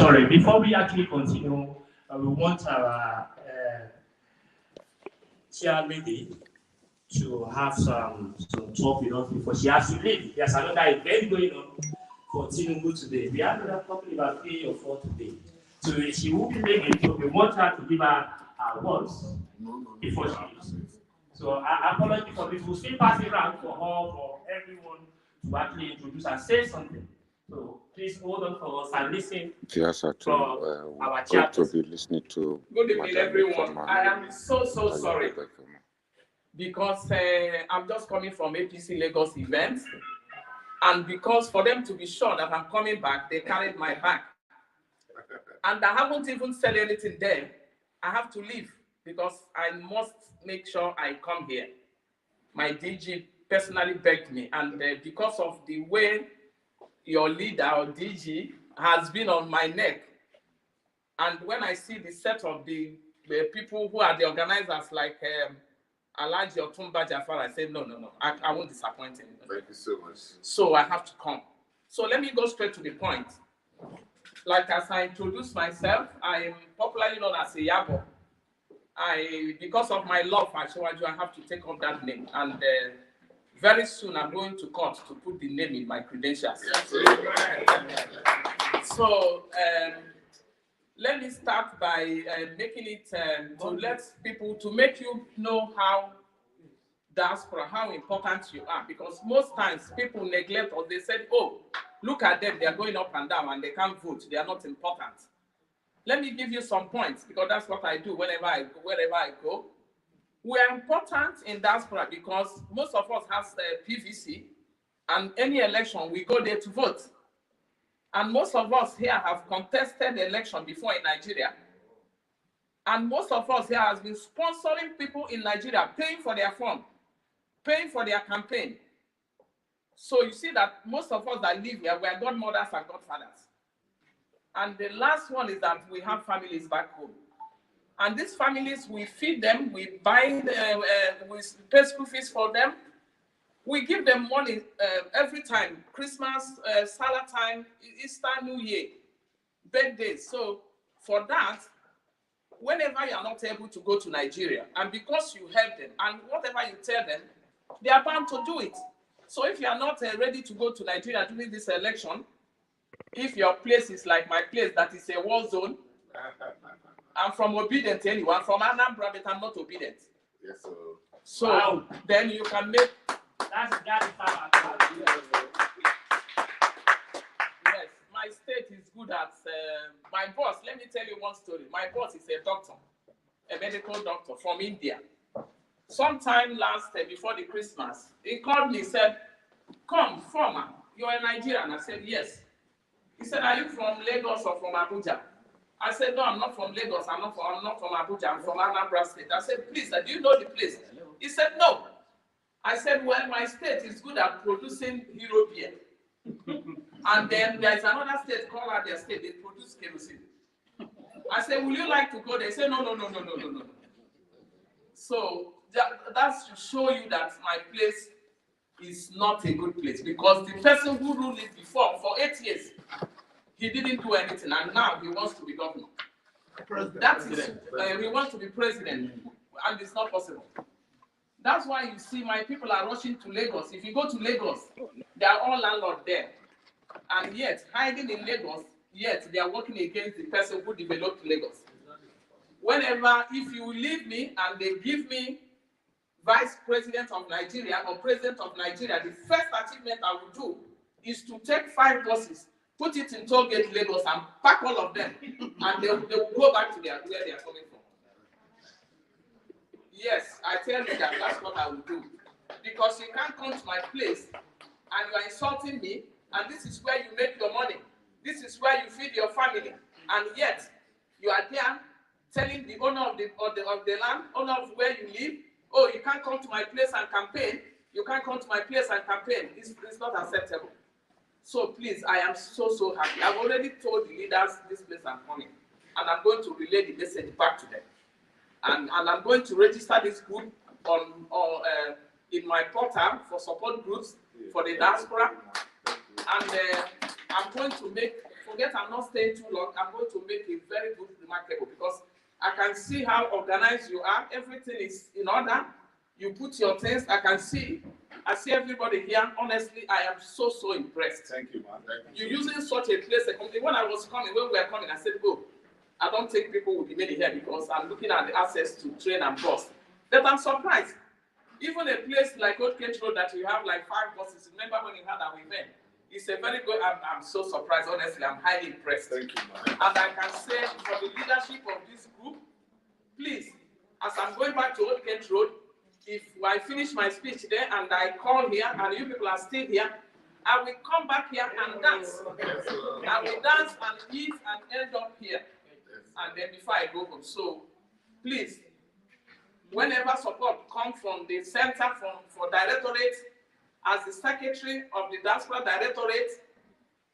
sorry, before we actually continue, we want our chair lady to have some talk with us before she has to leave. There's another event going on for Tinubu today. We have another couple about 3 or 4 today. So she will be making, so we want her to give her words before she leaves. So I apologize for this. We'll still pass it around for her, for everyone to actually introduce and say something. So please hold on for us and listen. Yes, for our chat. To be listening to. Good evening, everyone. I am so sorry because I'm just coming from APC Lagos event, and because for them to be sure that I'm coming back, they carried my bag, and I haven't even said anything there. I have to leave because I must make sure I come here. My DG personally begged me, and because of the way your leader or DG has been on my neck, and when I see the set of the people who are the organizers like Alaji Otumba Jafar, I said, no, I won't disappoint him. Thank you so much. So I have to come. So let me go straight to the point. Like as I introduce myself, I am popularly known as Iyabo. Because of my love for Ashewaju, I have to take up that name. And very soon I'm going to court to put the name in my credentials. Yes. So let me start by making it to let people, to make you know how diaspora, how important you are. Because most times people neglect, or they said, oh, look at them, they are going up and down and they can't vote, they are not important. Let me give you some points, because that's what I do wherever I go. We are important in diaspora because most of us have PVC, and any election, we go there to vote. And most of us here have contested the election before in Nigeria. And most of us here has been sponsoring people in Nigeria, paying for their fund, paying for their campaign. So you see that most of us that live here, we are godmothers and godfathers. And the last one is that we have families back home. And these families, we feed them, we buy, we pay school fees for them. We give them money every time, Christmas, Salah time, Easter, New Year, birthdays. So for that, whenever you are not able to go to Nigeria, and because you help them, and whatever you tell them, they are bound to do it. So if you are not ready to go to Nigeria during this election, if your place is like my place, that is a war zone, I'm from obedient to anyone, from Anambra, but I'm not obedient. Yes, sir. So wow. Then you can make... That is how I Yes, my state is good at... my boss, let me tell you one story. My boss is a doctor, a medical doctor from India. Sometime last, before the Christmas, he called me, said, come, former, you're a Nigerian. I said, yes. He said, are you from Lagos or from Abuja? I said, no, I'm not from Lagos. I'm not from Abuja. I'm from Anambra State. I said, please, do you know the place? He said, no. I said, well, my state is good at producing hero beer. And then there's another state called Abia State. They produce kerosene. I said, will you like to go there? He said, no. So that's to show you that my place is not a good place, because the person who ruled it before for 8 years, he didn't do anything, and now he wants to be governor. That is, he wants to be president, and it's not possible. That's why you see my people are rushing to Lagos. If you go to Lagos, they are all landlords there, and yet hiding in Lagos, yet they are working against the person who developed Lagos. Whenever, if you leave me and they give me Vice President of Nigeria or President of Nigeria, the first achievement I will do is to take 5 buses, put it in toll gate Lagos, and pack all of them, and they'll go back to where they are coming from. Yes, I tell you that that's what I will do. Because you can't come to my place and you are insulting me, and this is where you make your money. This is where you feed your family, and yet you are there telling the owner of the land, owner of where you live, oh, you can't come to my place and campaign. You can't come to my place and campaign. It's not acceptable. So please, I am so happy. I've already told the leaders this place I'm coming, and I'm going to relay the message back to them. And I'm going to register this group in my portal for support groups for the diaspora. And I'm going to make forget I'm not staying too long, I'm going to make a very good remarkable because I can see how organized you are. Everything is in order. You put your things. I can see. I see everybody here. Honestly, I am so impressed. Thank you, man. Thank you. You're using such a place. When I was coming, when we were coming, I said, "Oh, I don't think people will be made here because I'm looking at the access to train and bus." But I'm surprised. Even a place like Old Cage Road that you have like 5 buses. Remember when you had our event? It's a very good. I'm so surprised. Honestly, I'm highly impressed. Thank you, man. And I can say for the leadership of this group, please, as I'm going back to Old Cage Road, if I finish my speech there and I call here and you people are still here, I will come back here and dance. I will dance and eat and end up here. And then before I go home. So please, whenever support comes from the center for directorate, as the secretary of the diaspora directorate,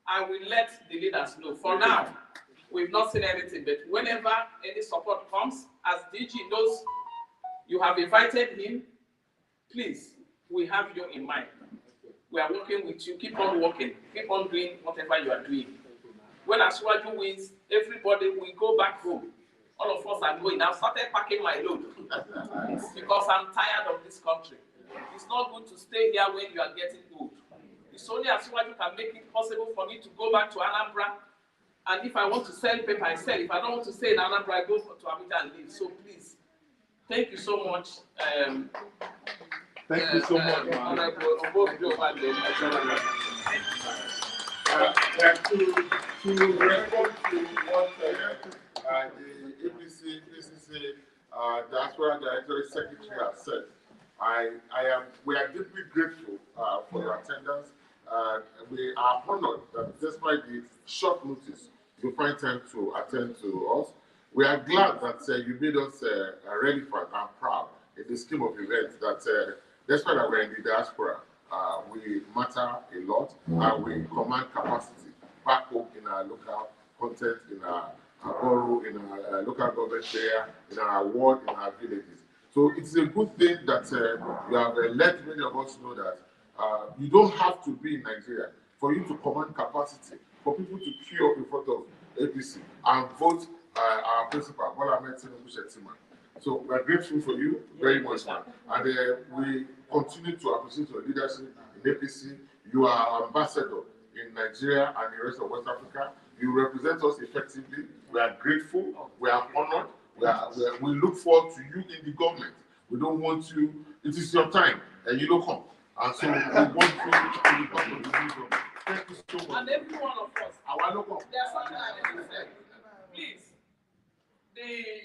I will let the leaders know. For now, we've not seen anything, but whenever any support comes, as DG knows, you have invited him, please, we have you in mind. We are working with you. Keep on working. Keep on doing whatever you are doing. When Asiwaju wins, everybody will go back home. All of us are going. I've started packing my load because I'm tired of this country. It's not good to stay here when you are getting old. It's only Asiwaju can make it possible for me to go back to Anambra. And if I want to sell paper, I sell. If I don't want to stay in Anambra, I go to Abuja and leave. So please, thank you so much. Thank you so much, man. To respond to what the APC Diaspora Directorate Secretary has said, we are deeply grateful for your attendance. We are honored that despite the short notice, you find time to attend to us. We are glad that you made us relevant and proud in the scheme of events that despite that we're in the diaspora, we matter a lot and we command capacity back home in our local content, in our borough, in our local government area, in our ward, in our villages. So it's a good thing that you have let many of us know that you don't have to be in Nigeria for you to command capacity, for people to queue up in front of APC and vote our principal, Bola Ahmed Tinubu Shettima. So we're grateful for you very much, man. And we continue to appreciate your leadership in APC. You are our ambassador in Nigeria and the rest of West Africa. You represent us effectively. We are grateful. We are honored. We look forward to you in the government. We don't want you. It is your time, and you don't come. And so we want you to be part of the new government. Thank you so much. And every one of us. Our local. There's something I want to say. Please.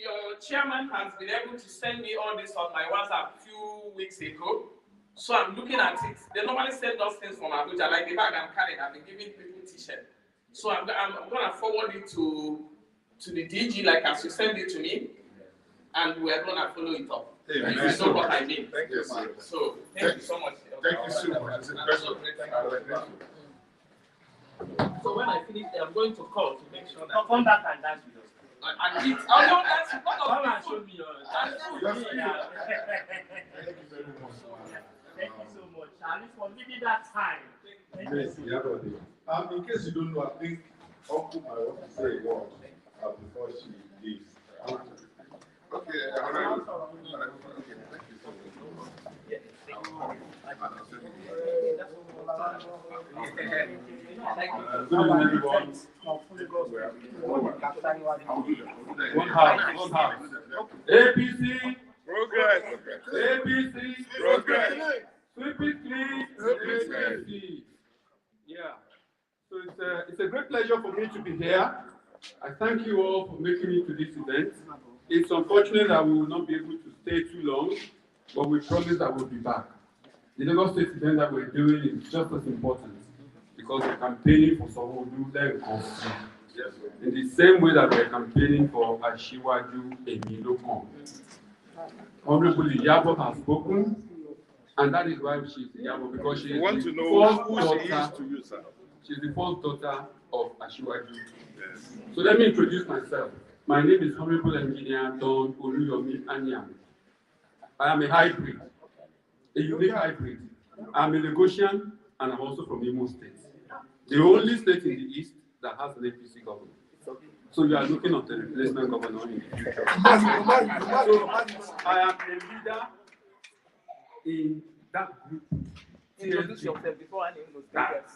Your chairman has been able to send me all this on my WhatsApp a few weeks ago. So I'm looking at it. They normally send us things from Abuja, like the bag I'm carrying. I've been giving people t-shirt. So I'm going to forward it to the DG, like as you send it to me, and we're going to follow it up. Hey, if you know what I mean. Thank you, sir. So thank you so much. Thank you so much. It's impressive. So when I finish, I'm going to call to make sure that. Come back and dance with us. And eat. I don't dance. Come and show me your. Thank you very much. Thank you so much. And for giving that time. Thank you. In case you don't know, I think Uncle might want to say a word before she leaves. Okay, thank you so much. Good evening, everyone. One house. APC. Progress. APC. Progress. Sweep it clean. APC. Yeah. So it's a great pleasure for me to be here. I thank you all for making it to this event. It's unfortunate that we will not be able to stay too long, but we promise that we'll be back. The Lagos State event that we're doing is just as important because we're campaigning for someone who then comes. In the same way that we're campaigning for Asiwaju Emilokon. Honorable Iyabo has spoken, and that is why she's Iyabo, because she is the first daughter. She's the first daughter of Asiwaju. Yes. So let me introduce myself. My name is Honorable Engineer Don Oluyomi Anyam. I am a hybrid, a unique hybrid. I'm a Lagosian, and I'm also from Imo State, the only state in the East that that has an APC government. So you are looking at the replacement governor in the future. So I am a leader in that group. Introduce yourself before I name those That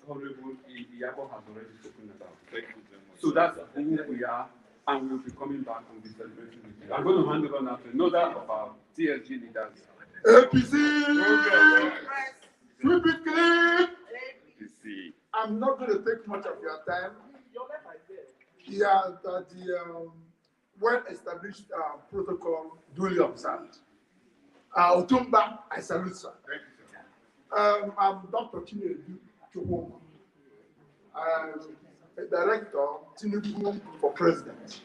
Honorable Iyabo has already spoken about. Thank you very much. So that's who we are, and we'll be coming back and be celebrating with you. I'm going to hand over now to another of our TLG leaders. APC! Sweep it clean! APC. I'm not going to take much of your time. Yeah, that the well-established protocol duly observed. Otumba, I salute, sir. Thank you, sir. I'm Dr. Chinedu Chukwuma. I'm a director, Tinubu for president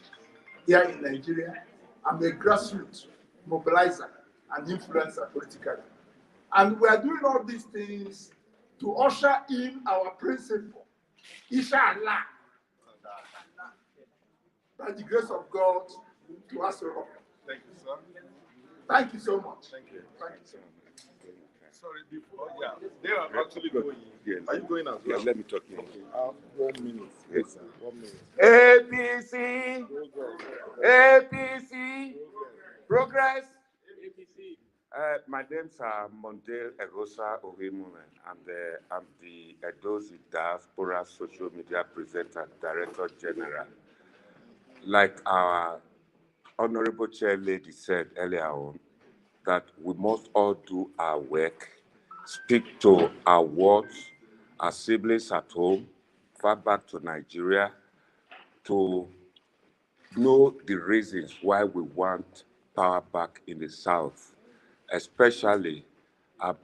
here in Nigeria. I'm a grassroots mobilizer and influencer politically. And we are doing all these things to usher in our principle, Inshallah, by the grace of God, to us all. Thank you, sir. Thank you so much. Thank you. Thank you so much. Sorry, before, they are actually going. Yes. Are you going as well? Yeah, let me talk here. 1 minute. Yes, sir. 1 minute. APC, APC, progress. My name's Mondale Egosa Ohimumen, and I'm the Edozi Diaspora Social Media Presenter, Director General. Like our Honorable Chair Lady said earlier on, that we must all do our work, speak to our wards, our siblings at home, far back to Nigeria, to know the reasons why we want power back in the South, especially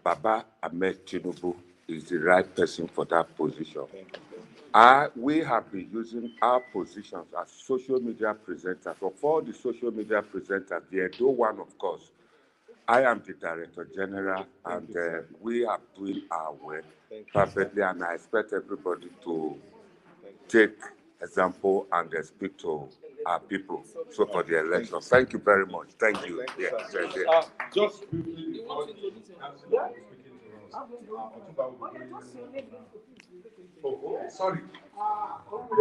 Baba Ahmed Tinubu is the right person for that position. We have been using our positions as social media presenters. Of all the social media presenters, the Edo one, of course, I am the Director General, and we are doing our work perfectly, and I expect everybody to take example and speak to our people so for the election. Thank you very much. Thank you. Yes, yes, yes. Just briefly, Sorry.